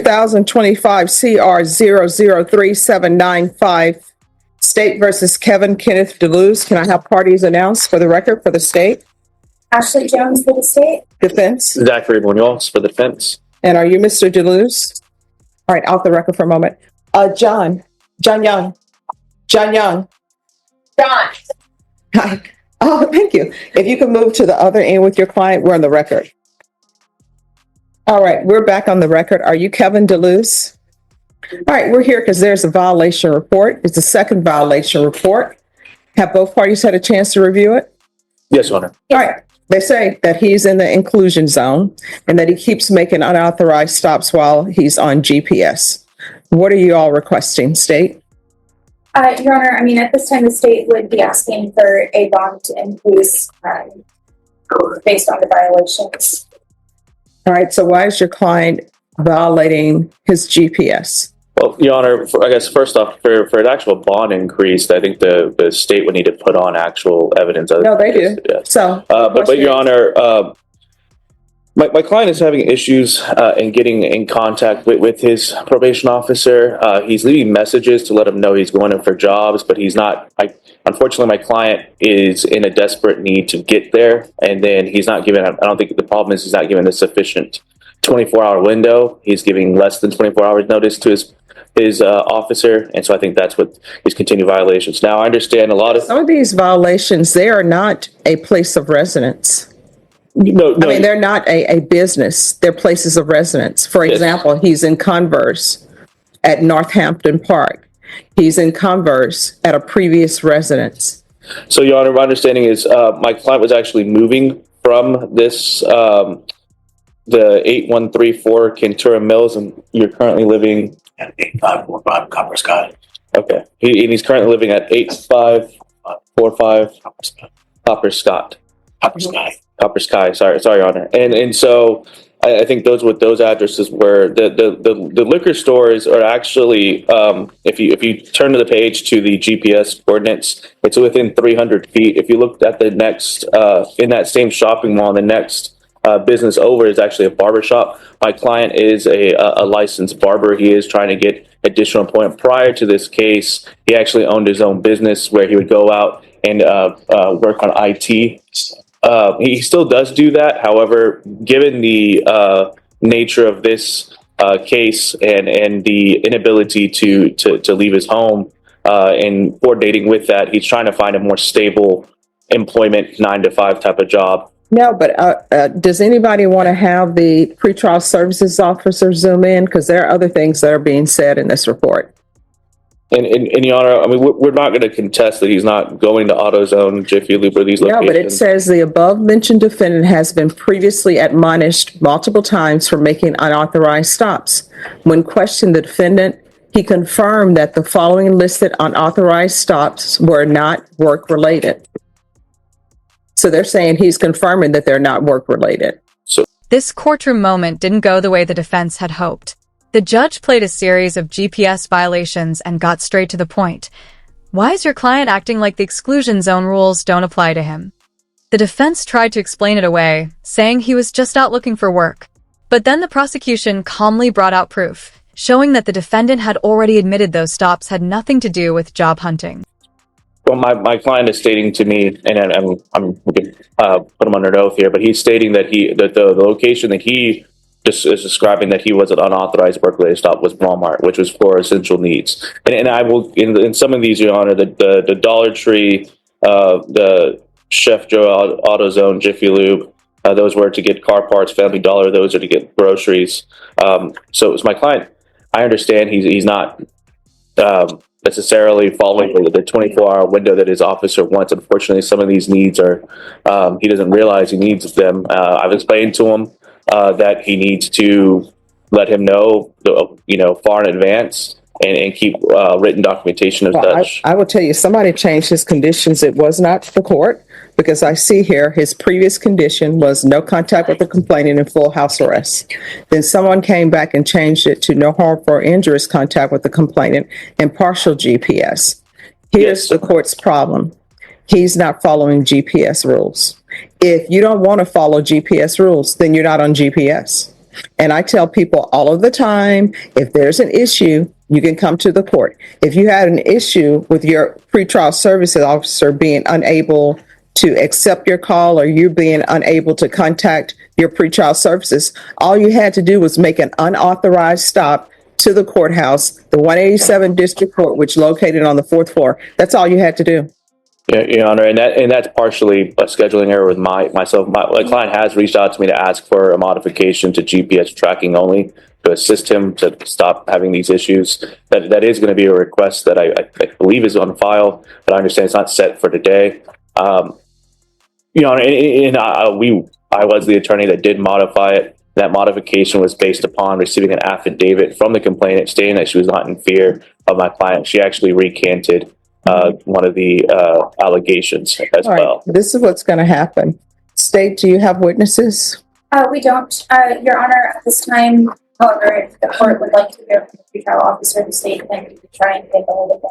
2025 CR 003795, State versus Kevin Kenneth DeLuz. Can I have parties announced for the record for the state? Ashley Jones for the state. Defense. Zachary Munoz for the defense. And are you Mr. DeLuz? All right, off the record for a moment. John Young. John. Hi. Oh, thank you. If you can move to the other end with your client, we're on the record. All right, we're back on the record. Are you Kevin DeLuz? All right, we're here because there's a violation report. It's the second violation report. Have both parties had a chance to review it? Yes, Your Honor. All right. They say that he's in the inclusion zone and that he keeps making unauthorized stops while he's on GPS. What are you all requesting, state? Your Honor, I mean, at this time, the state would be asking for a bond to increase based on the violations. All right, so why is your client violating his GPS? Well, Your Honor, I guess first off, for an actual bond increase, I think the state would need to put on actual evidence. No, they do. Yeah. So, but Your Honor, my client is having issues in getting in contact with his probation officer. He's leaving messages to let him know he's going in for jobs, but he's not. Unfortunately, my client is in a desperate need to get there, and then he's not given. I don't think the problem is he's not given a sufficient 24-hour window. He's giving less than 24 hours notice to his officer, and so I think that's what his continued violations. Now, I understand a lot of some of these violations, they are not a place of residence. No. I mean, they're not a business. They're places of residence. For example, he's in Converse at Northampton Park. He's in Converse at a previous residence. So, Your Honor, my understanding is my client was actually moving from this, the 8134 Kentura Mills, and you're currently living at 8545 Copper Sky. Okay. And he's currently living at 8545 Copper Sky. Sorry, Your Honor. And so I think those addresses were the liquor stores are actually if you turn to the page to the GPS coordinates, it's within 300 feet. If you look at the next in that same shopping mall, the next business over is actually a barber shop. My client is a licensed barber. He is trying to get additional employment. Prior to this case, he actually owned his own business where he would go out and work on IT. He still does do that. However, given the nature of this case and the inability to leave his home and coordinating with that, he's trying to find a more stable employment 9-to-5 type of job. No, but does anybody want to have the pretrial services officer zoom in? Because there are other things that are being said in this report. And Your Honor, I mean, we're not going to contest that he's not going to AutoZone, Jiffy Lube, or these locations. No, but it says the above mentioned defendant has been previously admonished multiple times for making unauthorized stops. When questioned, the defendant, he confirmed that the following listed unauthorized stops were not work-related. So they're saying he's confirming that they're not work-related. This courtroom moment didn't go the way the defense had hoped. The judge played a series of GPS violations and got straight to the point. Why is your client acting like the exclusion zone rules don't apply to him? The defense tried to explain it away, saying he was just out looking for work. But then the prosecution calmly brought out proof, showing that the defendant had already admitted those stops had nothing to do with job hunting. Well, my client is stating to me, and I'm going to put him under oath here, but he's stating that the location that he just is describing that he was an unauthorized work-related stop was Walmart, which was for essential needs. And I will, in some of these, Your Honor, the Dollar Tree, the Chef Joe AutoZone, Jiffy Lube, those were to get car parts. Family Dollar, those are to get groceries. So it's my client. I understand he's not necessarily following the 24-hour window that his officer wants. Unfortunately, some of these needs are he doesn't realize he needs them. I've explained to him that he needs to let him know, far in advance and keep written documentation of such. I will tell you, somebody changed his conditions. It was not the court, because I see here his previous condition was no contact with the complainant and full house arrest. Then someone came back and changed it to no harmful or injurious contact with the complainant and partial GPS. Here's the court's problem. He's not following GPS rules. If you don't want to follow GPS rules, then you're not on GPS. And I tell people all of the time, if there's an issue, you can come to the court. If you had an issue with your pretrial services officer being unable to accept your call or you being unable to contact your pretrial services, all you had to do was make an unauthorized stop to the courthouse, the 187 District Court, which is located on the 4th floor. That's all you had to do. Yeah, Your Honor, and that's partially a scheduling error with myself. My client has reached out to me to ask for a modification to GPS tracking only to assist him to stop having these issues. That is going to be a request that I believe is on file, but I understand it's not set for today. Your Honor, I was the attorney that did modify it. That modification was based upon receiving an affidavit from the complainant stating that she was not in fear of my client. She actually recanted one of the allegations as All right, well. this is what's going to happen. State, do you have witnesses? We don't, Your Honor, at this time. However, if the court would like to hear from the pretrial officer, the state can try and get a hold of it.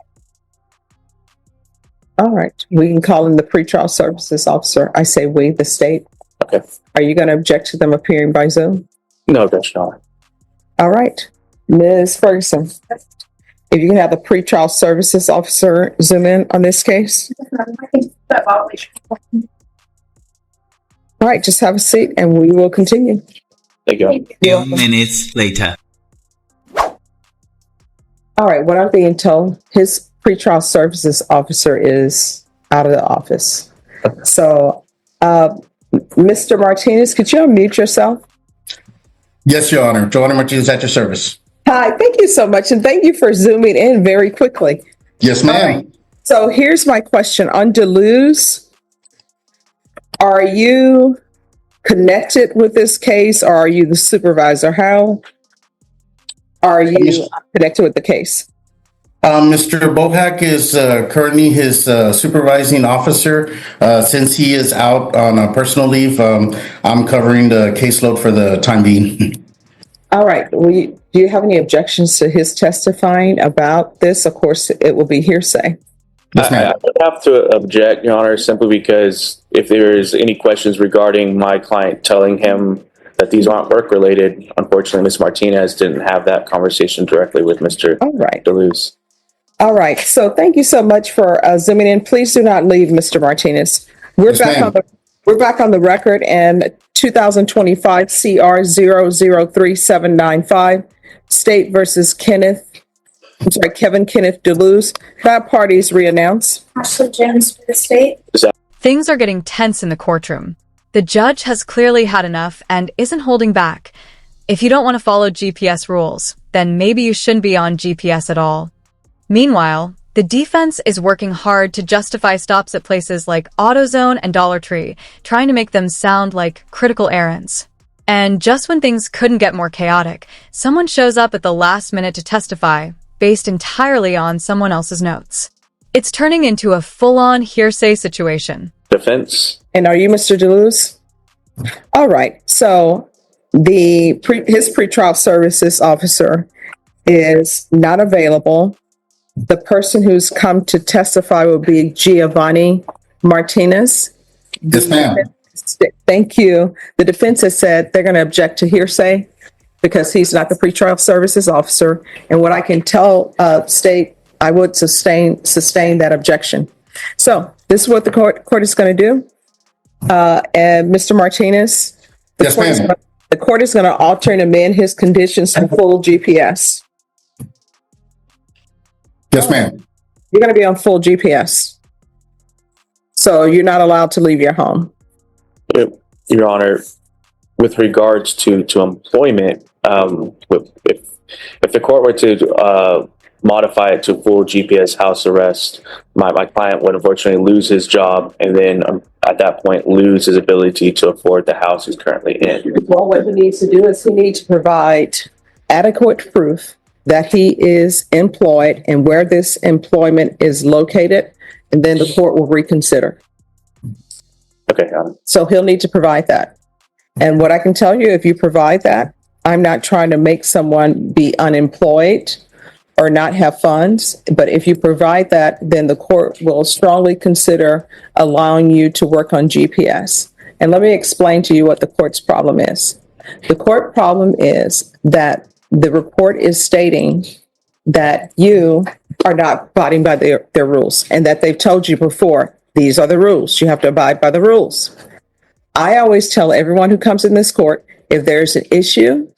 All right, we can call in the pretrial services officer. I say we, the state. Okay. Are you going to object to them appearing by Zoom? No, Judge, no. All right, Ms. Ferguson, if you can have the pretrial services officer zoom in on this case. All right, just have a seat and we will continue. Thank you. Few minutes later. All right, what I'm being told, his pretrial services officer is out of the office. So, Mr. Martinez, could you unmute yourself? Yes, Your Honor. Joanna Martinez at your service. Hi, thank you so much. And thank you for zooming in very quickly. Yes, All ma'am. right. So here's my question. On Deleuze, are you connected with this case or are you the supervisor? How are you connected with the case? Mr. Bohack is currently his supervising officer. Since he is out on personal leave, I'm covering the caseload for the time being. All right. Do you have any objections to his testifying about this? Of course, it will be hearsay. Yes, I ma'am. would have to object, Your Honor, simply because if there is any questions regarding my client telling him that these aren't work-related, unfortunately, Ms. Martinez didn't have that conversation directly with Mr. All right. Deleuze. All right. So thank you so much for zooming in. Please do not leave, Mr. Martinez. We're back on the record, and 2025 CR 003795, State versus Kevin Kenneth Deleuze. That party's reannounced. Ashley Jones for the state. Things are getting tense in the courtroom. The judge has clearly had enough and isn't holding back. If you don't want to follow GPS rules, then maybe you shouldn't be on GPS at all. Meanwhile, the defense is working hard to justify stops at places like AutoZone and Dollar Tree, trying to make them sound like critical errands. And just when things couldn't get more chaotic, someone shows up at the last minute to testify, based entirely on someone else's notes. It's turning into a full-on hearsay situation. Defense. And are you Mr. Deleuze? All right. So his pretrial services officer is not available. The person who's come to testify will be Giovanni Martinez. Yes, ma'am. Thank you. The defense has said they're going to object to hearsay because he's not the pretrial services officer. And what I can tell state, I would sustain that objection. So this is what the court is going to do. And Mr. Martinez, Yes, ma'am. the court is going to alter and amend his conditions to full GPS. Yes, ma'am. You're going to be on full GPS. So you're not allowed to leave your home. Your Honor, with regards to employment, if the court were to modify it to full GPS house arrest, my client would unfortunately lose his job and then at that point lose his ability to afford the house he's currently in. Well, what he needs to do is he needs to provide adequate proof that he is employed and where this employment is located, and then the court will reconsider. Okay, Your Honor. So he'll need to provide that. And what I can tell you, if you provide that, I'm not trying to make someone be unemployed or not have funds, but if you provide that, then the court will strongly consider allowing you to work on GPS. And let me explain to you what the court's problem is. The court problem is that the report is stating that you are not abiding by their rules and that they've told you before, these are the rules. You have to abide by the rules. I always tell everyone who comes in this court, if there's an issue,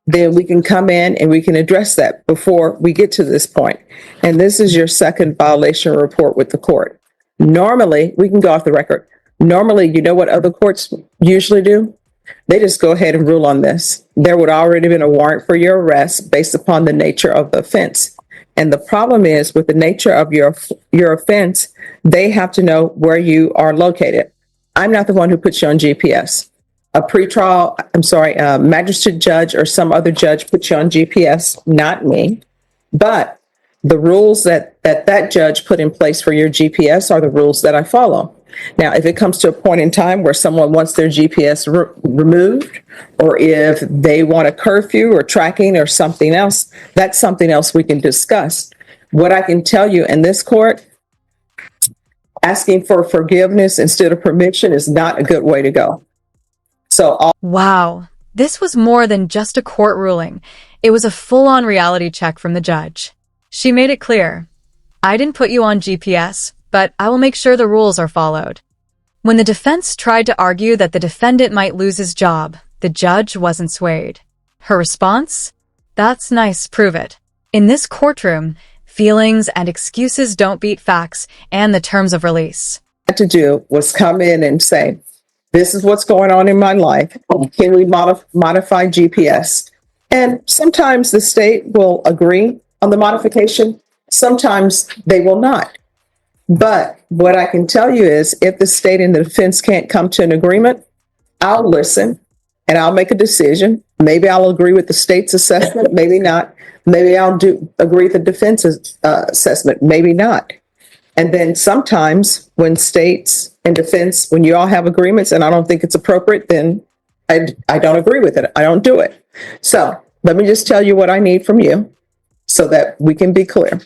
then we can come in and we can address that before we get to this point. And this is your second violation report with the court. Normally, we can go off the record. Normally, you know what other courts usually do? They just go ahead and rule on this. There would already been a warrant for your arrest based upon the nature of the offense. And the problem is with the nature of your offense, they have to know where you are located. I'm not the one who puts you on GPS. A magistrate judge or some other judge puts you on GPS, not me. But the rules that judge put in place for your GPS are the rules that I follow. Now, if it comes to a point in time where someone wants their GPS removed, or if they want a curfew or tracking or something else, that's something else we can discuss. What I can tell you in this court, asking for forgiveness instead of permission is not a good way to go. Wow, this was more than just a court ruling. It was a full-on reality check from the judge. She made it clear, I didn't put you on GPS, but I will make sure the rules are followed. When the defense tried to argue that the defendant might lose his job, the judge wasn't swayed. Her response? That's nice, prove it. In this courtroom, feelings and excuses don't beat facts and the terms of release. What to do was come in and say, this is what's going on in my life. Can we modify GPS? And sometimes the state will agree on the modification. Sometimes they will not. But what I can tell you is if the state and the defense can't come to an agreement, I'll listen and I'll make a decision. Maybe I'll agree with the state's assessment, maybe not. Maybe I'll agree with the defense's assessment, maybe not. And then sometimes when states and defense, when you all have agreements and I don't think it's appropriate, then I don't agree with it. I don't do it. So let me just tell you what I need from you so that we can be clear.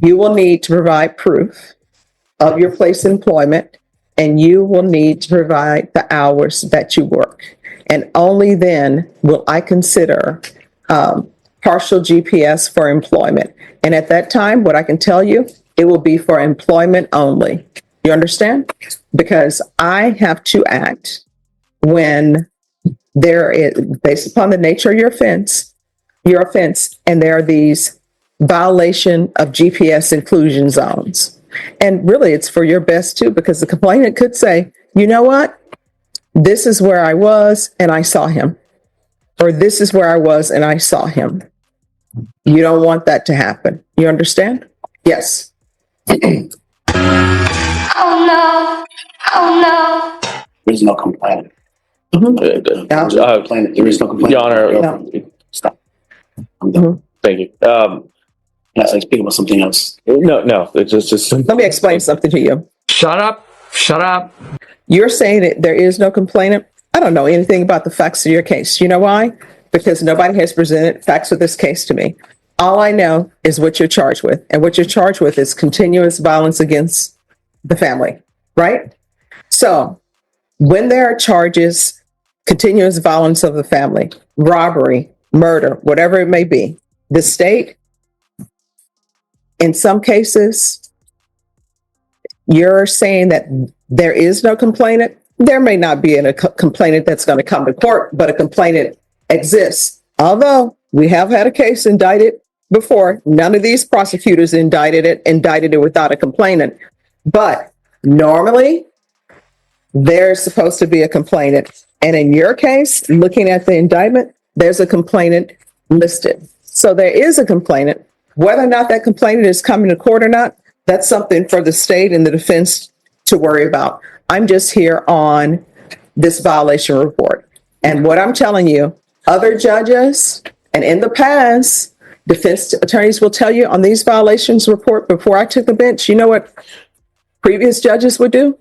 You will need to provide proof of your place of employment, and you will need to provide the hours that you work. And only then will I consider partial GPS for employment. And at that time, what I can tell you, it will be for employment only. You understand? Because I have to act when there is, based upon the nature of your offense, and there are these violation of GPS inclusion zones. And really, it's for your best too, because the complainant could say, you know what? This is where I was and I saw him. Or this is where I was and I saw him. You don't want that to happen. You understand? Yes. Oh no. There's no complaint. Complaint. There is no complaint. Your Honor. No. Stop. I'm done. Thank you. Yes, I speak about something else. No, it's just. Let me explain something to you. Shut up. You're saying that there is no complainant. I don't know anything about the facts of your case. You know why? Because nobody has presented facts of this case to me. All I know is what you're charged with. And what you're charged with is continuous violence against the family, right? So when there are charges, continuous violence of the family, robbery, murder, whatever it may be, the state, in some cases, you're saying that there is no complainant. There may not be a complainant that's going to come to court, but a complainant exists. Although we have had a case indicted before, none of these prosecutors indicted it without a complainant. But normally, there's supposed to be a complainant. And in your case, looking at the indictment, there's a complainant listed. So there is a complainant. Whether or not that complainant is coming to court or not, that's something for the state and the defense to worry about. I'm just here on this violation report. And what I'm telling you, other judges, and in the past, defense attorneys will tell you on these violations report before I took the bench, you know what previous judges would do?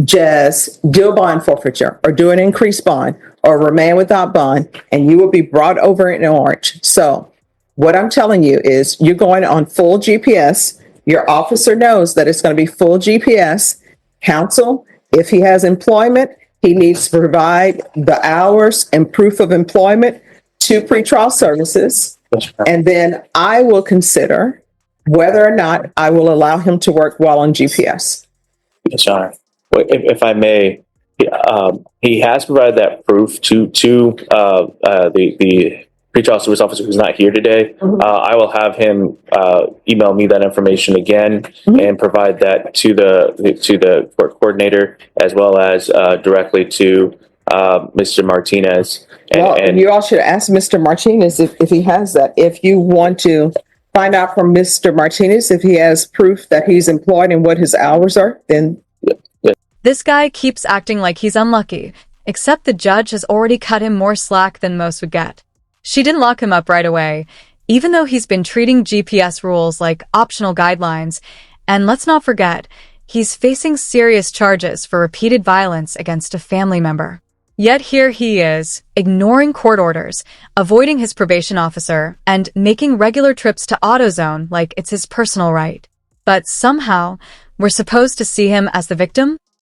Just do a bond forfeiture or do an increased bond or remain without bond, and you will be brought over in orange. So what I'm telling you is you're going on full GPS. Your officer knows that it's going to be full GPS. Counsel, if he has employment He needs to provide the hours and proof of employment to pretrial services. And then I will consider whether or not I will allow him to work while on GPS. Yes, Your Honor. If I may, he has provided that proof to the pretrial service officer who's not here today. I will have him email me that information again and provide that to the court coordinator as well as directly to Mr. Martinez. And you all should ask Mr. Martinez if he has that. If you want to find out from Mr. Martinez if he has proof that he's employed and what his hours are, then. This guy keeps acting like he's unlucky, except the judge has already cut him more slack than most would get. She didn't lock him up right away, even though he's been treating GPS rules like optional guidelines. And let's not forget, he's facing serious charges for repeated violence against a family member. Yet here he is, ignoring court orders, avoiding his probation officer, and making regular trips to AutoZone like it's his personal right. But somehow, we're supposed to see him as the victim?